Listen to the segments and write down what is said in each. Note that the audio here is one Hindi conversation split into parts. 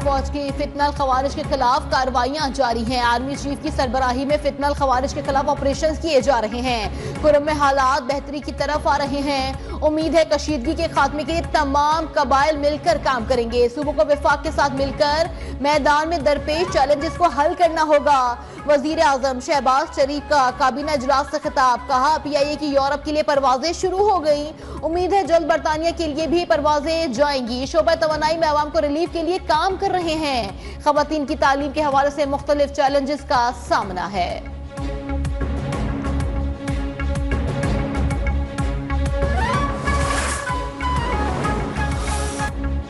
फौज की फितनल खवारिज के खिलाफ कार्रवाइयां जारी हैं। आर्मी चीफ की सरबराही में फितनल खवारिज के खिलाफ ऑपरेशन किए जा रहे हैं। कुरम में हालात बेहतरी की तरफ आ रहे हैं। उम्मीद है कशीदगी के खात्मे के लिए तमाम कबाइल मिलकर काम करेंगे। सूबों को विफाक के साथ मिलकर मैदान में दरपेश चैलेंजेस को हल करना होगा। वजीर आजम शहबाज शरीफ का काबीना इजलास से खिताब, कहा PIA की यूरोप के लिए परवाजें शुरू हो गई। उम्मीद है जल्द बरतानिया के लिए भी परवाजें जाएंगी। शोबा तवानाई में आवाम को रिलीफ के लिए काम कर रहे हैं। खवातीन की तालीम के हवाले से मुख्तलिफ चैलेंजेस का सामना है।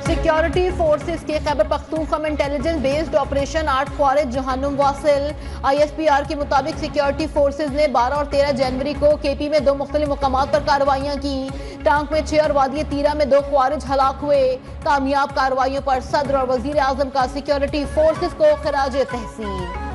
सिक्योरिटी फोर्सेस के खैबर पख्तूनख्वा में इंटेलिजेंस बेस्ड ऑपरेशन 8 ख्वारिज जहानुम वासिल। ISPR के मुताबिक सिक्योरिटी फोर्सेस ने 12 और 13 जनवरी को KP में 2 मुख्तलिफ मुकामात पर कार्रवाइयां की। टांक में 6 और वादी तीरा में 2 ख्वारिज हलाक हुए। कामयाब कार्रवाइयों पर सदर और वजीर आजम का सिक्योरिटी फोर्सेस को खराज तहसीन।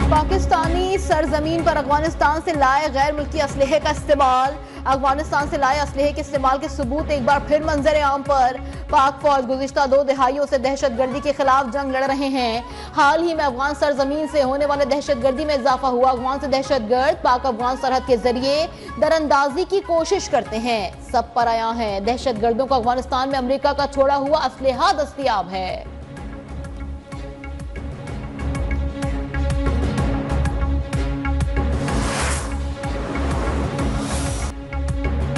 पाकिस्तानी सरजमीन पर अफगानिस्तान से लाए गैर मुल्की असलहे का इस्तेमाल। अफगानिस्तान से लाए असलहे के इस्तेमाल के सबूत एक बार फिर मंजर आम पर। पाक फौज गुज़िश्ता 2 दहाइयों से दहशतगर्दी के खिलाफ जंग लड़ रहे हैं। हाल ही में अफगान सरजमीन से होने वाले दहशतगर्दी में इजाफा हुआ। अफगान से दहशतगर्द पाक अफगान सरहद के जरिए दरअंदाजी की कोशिश करते हैं। सब पर आया है दहशतगर्दों को अफगानिस्तान में अमेरिका का छोड़ा हुआ असलहा दस्तयाब है।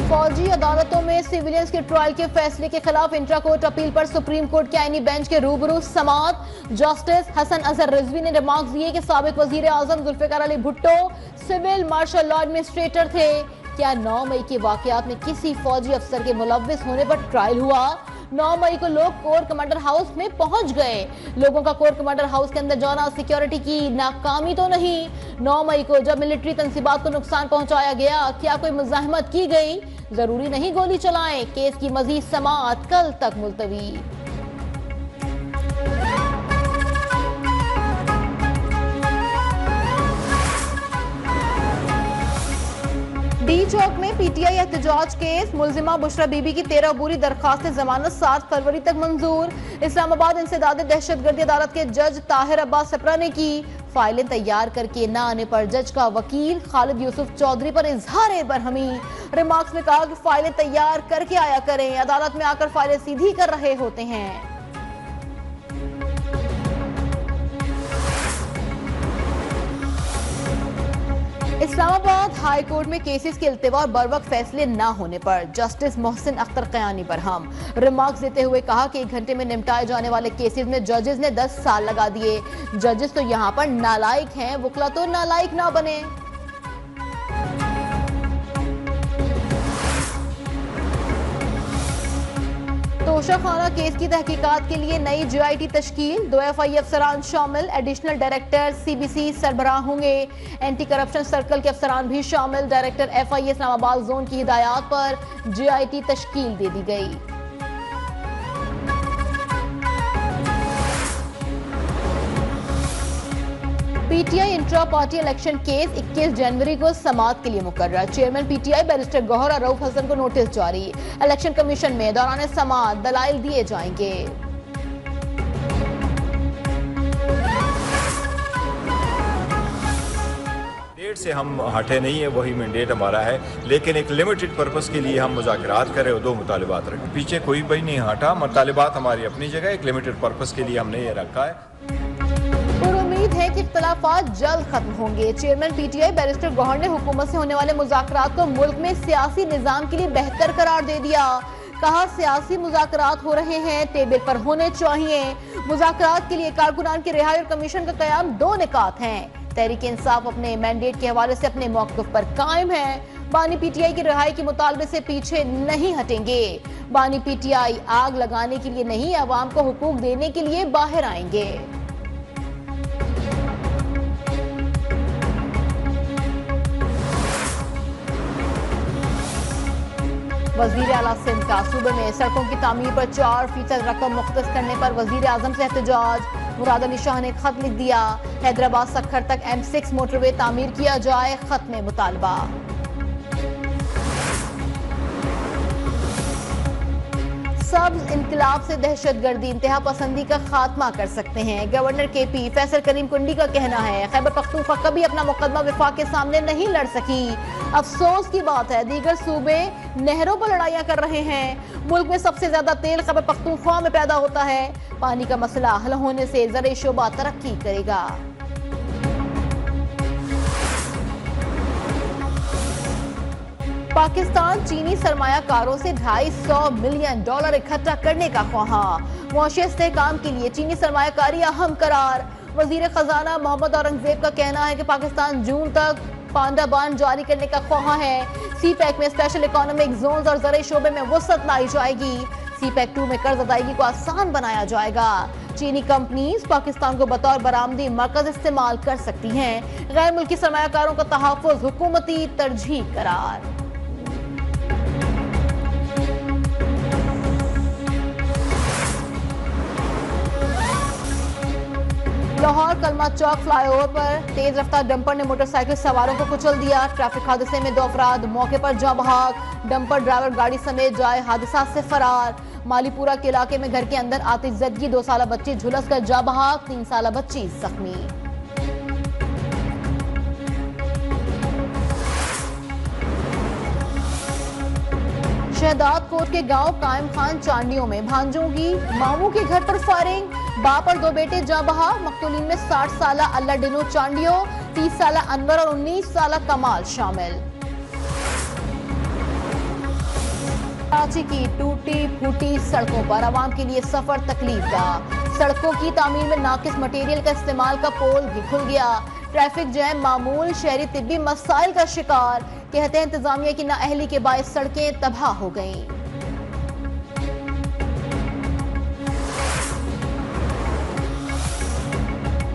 फौजी अदालतों में सिविलियंस के ट्रायल के फैसले के खिलाफ इंट्रा कोर्ट अपील पर सुप्रीम कोर्ट के आईनी बेंच के रूबरू समाअत। जस्टिस हसन अजहर रिजवी ने रिमार्क्स दिए कि साबिक वजीर आजम Zulfikar Ali Bhutto civil martial law administrator थे। क्या 9 मई के वाकयात में किसी फौजी अफसर के मुलव्विस होने पर ट्रायल हुआ? 9 मई को लोग कोर कमांडर हाउस में पहुंच गए। लोगों का कोर कमांडर हाउस के अंदर जाना सिक्योरिटी की नाकामी तो नहीं? 9 मई को जब मिलिट्री तंसीबात को नुकसान पहुंचाया गया, क्या कोई मुजाहिमत की गई? जरूरी नहीं गोली चलाएं। केस की मजीद समाअत कल तक मुलतवी। डी चौक में PTI एहतजाज केस। मुलजिमा बुशरा बीबी की 13 अबूरी दरखास्त जमानत 7 फरवरी तक मंजूर। इस्लामाबाद इंसदाद दहशतगर्दी अदालत के जज ताहिर अब्बास सप्रा ने की। फाइलें तैयार करके न आने पर जज का वकील खालिद यूसुफ चौधरी पर इजहार बरहमी। रिमार्क्स में कहा कि फाइलें तैयार करके आया करें, अदालत में आकर फाइलें सीधी कर रहे होते हैं। इस्लामाबाद हाई कोर्ट में केसेस के इल्तिवा और बरवक्त फैसले न होने पर जस्टिस मोहसिन अख्तर कयानी बरहम। रिमार्क्स देते हुए कहा कि 1 घंटे में निपटाए जाने वाले केसेस में जजेस ने 10 साल लगा दिए। जजेस तो यहाँ पर नालायक हैं, वकला तो नालायक ना बने। तोशाखाना केस की तहकीकात के लिए नई JIT तश्कील। 2 FI अफसरान शामिल। एडिशनल डायरेक्टर CBC सरबराह होंगे। एंटी करप्शन सर्कल के अफसरान भी शामिल। डायरेक्टर FI इस्लामाबाद जोन की हिदायत पर JIT तश्कील दे दी गई। PTI intra party election case 21 जनवरी को समाअत के लिए मुकर्रर। चेयरमैन PTI बैरिस्टर गौहर और रऊफ हसन को नोटिस जारी। इलेक्शन कमीशन में दौरान समाअत दलाइल दिए जाएंगे। मैंडेट से हम हटे नहीं है, वही मैंडेट हमारा है, लेकिन एक लिमिटेड पर्पस के लिए हम मुज़ाकरात करें और 2 मुतालिबात रखें। पीछे कोई भी नहीं हटा, मुतालिबात हमारी अपनी जगह, एक लिमिटेड पर्पस के लिए हमने ये रखा है। उम्मीद है कि इख्तलाफात जल्द खत्म होंगे। चेयरमैन PTI बैरिस्टर गौहर ने हुकूमत से होने वाले मुज़ाकरात को मुल्क में सियासी निज़ाम के लिए बेहतर करार दे दिया। कहा सियासी मुज़ाकरात हो रहे हैं, टेबल पर होने चाहिए। मुज़ाकरात के लिए कारकुनान की रिहाई और कमीशन का क़याम 2 निकात हैं। तहरीक इंसाफ अपने मैंडेट के हवाले से अपने मौक़िफ़ पर कायम है। बानी PTI की रिहाई के मुतालबे से पीछे नहीं हटेंगे। बानी PTI आग लगाने के लिए नहीं, अवाम को हुकूक देने के लिए बाहर आएंगे। वजीर आला सिंध का सूबे में सड़कों की तामीर पर 4% रकम मुख्तस करने पर वजीर आजम से एहतजाज। मुराद अली शाह ने खत लिख दिया। हैदराबाद सखर तक M6 मोटरवे तामीर किया जाए, खत में मुतालबा। सब इनकलाब से दहशतगर्दी इंतहा पसंदी का खात्मा कर सकते हैं। गवर्नर केपी फैसल करीम कुंडी का कहना है खैबर पख्तूनख्वा कभी अपना मुकदमा विफाक के सामने नहीं लड़ सकी। अफसोस की बात है दीगर सूबे नहरों पर लड़ाइयां कर रहे हैं। मुल्क में सबसे ज्यादा तेल खैबर पख्तूनख्वा में पैदा होता है। पानी का मसला हल होने से ज़राई शोबा तरक्की करेगा। पाकिस्तान चीनी सरमायाकारों से $250 मिलियन इकट्ठा करने का ख्वाहां। मुआशी इस्तेहकाम के लिए चीनी सरमायाकारी अहम करार। वजीर खजाना मोहम्मद औरंगजेब का कहना है कि पाकिस्तान जून तक पांडा बांड जारी करने का ख्वाहां है। CPEC में स्पेशल इकोनॉमिक जोन्स और ज़राई शोबे में वुसअत लाई जाएगी। CPEC 2 में कर्ज अदायगी को आसान बनाया जाएगा। चीनी कंपनीज पाकिस्तान को बतौर बरामदी मरकज इस्तेमाल कर सकती हैं। गैर मुल्की सरमायाकारों का तहफ़्फ़ुज़ हुकूमती तरजीह करार। लाहौर कलमा चौक फ्लाईओवर पर तेज रफ्तार डंपर ने मोटरसाइकिल सवारों को कुचल दिया। ट्रैफिक हादसे में 2 अफराद मौके पर जाँ बहक। डंपर ड्राइवर गाड़ी समेत जाए हादसा से फरार। मालीपुरा के इलाके में घर के अंदर आतिशज़दगी 2 साला बच्ची झुलस कर जाँ बहक। 3 साला बच्ची जख्मी। शहदाद कोट के गांव कायम खान चांडियों में भांजों की मामू के घर पर फायरिंग। बाप और 2 बेटे जाँ बहा। मकतूलीन में 60 साला अल्लाह डिनो चांडियो, 30 साला अनवर और 19 साला कमाल शामिल। कराची की टूटी फूटी सड़कों पर आवाम के लिए सफर तकलीफ का। सड़कों की तामीर में नाकिस मटेरियल का इस्तेमाल का पोल भी खुल गया। ट्रैफिक जैम मामूल, शहरी तिब्बी मसाइल का शिकार। कहते हैं इंतजामिया की नाअहली के बायस सड़कें तबाह हो गईं।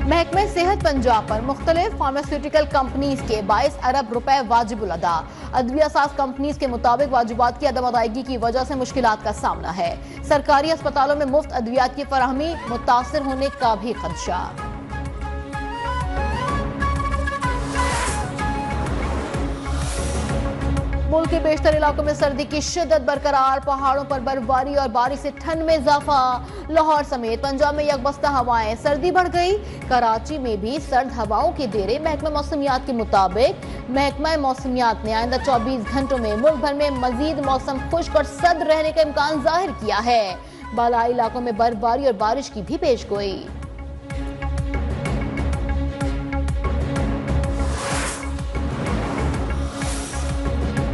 महकमे सेहत पंजाब पर मुख्तलिफ फार्मास्यूटिकल कंपनीज के 22 अरब रुपए वाजिबुल अदा। अदविया साज कंपनीज के मुताबिक वाजिबात की अदम अदायगी की वजह से मुश्किलात का सामना है। सरकारी अस्पतालों में मुफ्त अद्वियात की फराहमी मुतासर होने का भी खदशा। मुल्क के बेशतर इलाकों में सर्दी की शिद्दत बरकरार। पहाड़ों पर बर्फबारी और बारिश से ठंड में इजाफा। लाहौर समेत पंजाब में यकबस्ता हवाएं, सर्दी बढ़ गई। कराची में भी सर्द हवाओं के डेरे। महकमा मौसमियात के मुताबिक महकमा मौसमियात ने आइंदा 24 घंटों में मुल्क भर में मजीद मौसम खुश्क और सर्द रहने का इम्कान जाहिर किया है। बालाई इलाकों में बर्फबारी और बारिश की भी पेशगोई।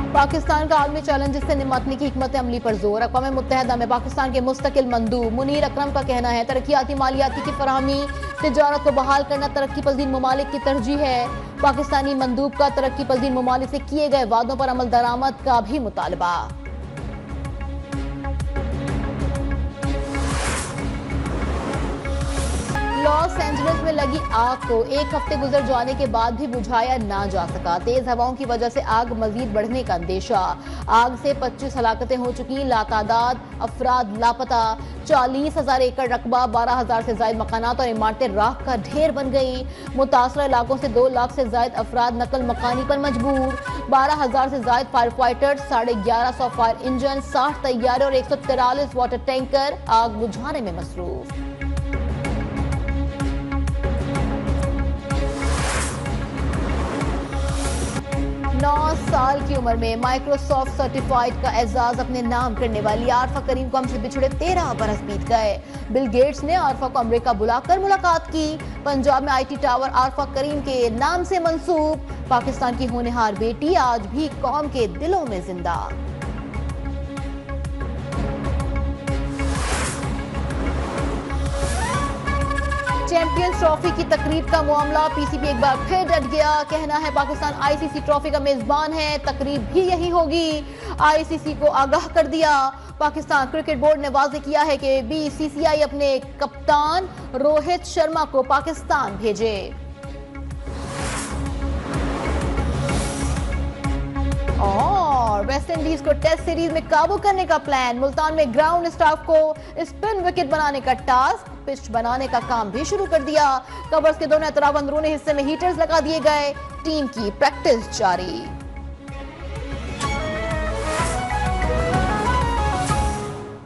पाकिस्तान का आलमी चैलेंज से निपटने की हिकमत अमली पर जोर। अक़वाम मुत्तहिदा में पाकिस्तान के मुस्तकिल मंदूब मुनीर अकरम का कहना है तरक्याती मालियाती की फराहमी, तिजारत को बहाल करना तरक्की पजीर ममालिक की तरजीह है। पाकिस्तानी मंदूब का तरक्की पजीर ममालिक से किए गए वादों पर अमल दरामद का भी मुतालबा। लॉस एंजलिस में लगी आग को 1 हफ्ते गुजर जाने के बाद भी बुझाया ना जा सका। तेज हवाओं की वजह से आग मजीद बढ़ने का अंदेशा। आग से 25 हलाकतें हो चुकी, लातादाद अफराद लापता। 40,000 एकड़ रकबा, 12,000 से ज्यादा मकानात और इमारतें राख का ढेर बन गई। मुतासरा इलाकों से 2 लाख से ज्यादा अफराद नकल मकानी पर मजबूर। 12,000 से ज्यादा फायर फाइटर्स, 1150 फायर इंजन, 60 तैयारे और 143 वाटर टैंकर आग बुझाने में मसरूफ। 9 साल की उम्र में माइक्रोसॉफ्ट सर्टिफाइड का एजाज अपने नाम करने वाली आरफा करीम को हमसे बिछड़े 13 बरस बीत गए। बिल गेट्स ने आरफा को अमेरिका बुलाकर मुलाकात की। पंजाब में IT टावर आरफा करीम के नाम से मंसूब। पाकिस्तान की होनहार बेटी आज भी कौम के दिलों में जिंदा। चैंपियंस ट्रॉफी की तकरीब का मामला। PCB एक बार फिर डट गया। कहना है पाकिस्तान ICC ट्रॉफी का मेजबान है, तकरीब भी यही होगी। ICC को आगाह कर दिया। पाकिस्तान क्रिकेट बोर्ड ने वाज़ेह किया है कि BCCI अपने कप्तान रोहित शर्मा को पाकिस्तान भेजे। और वेस्ट इंडीज को टेस्ट सीरीज में काबू करने का प्लान। मुल्तान में ग्राउंड स्टाफ को स्पिन विकेट बनाने का टास्क। पिच बनाने का काम भी शुरू कर दिया। कवर्स के दोनों तरफ अंदरूनी हिस्से में हीटर्स लगा दिए गए। टीम की प्रैक्टिस जारी।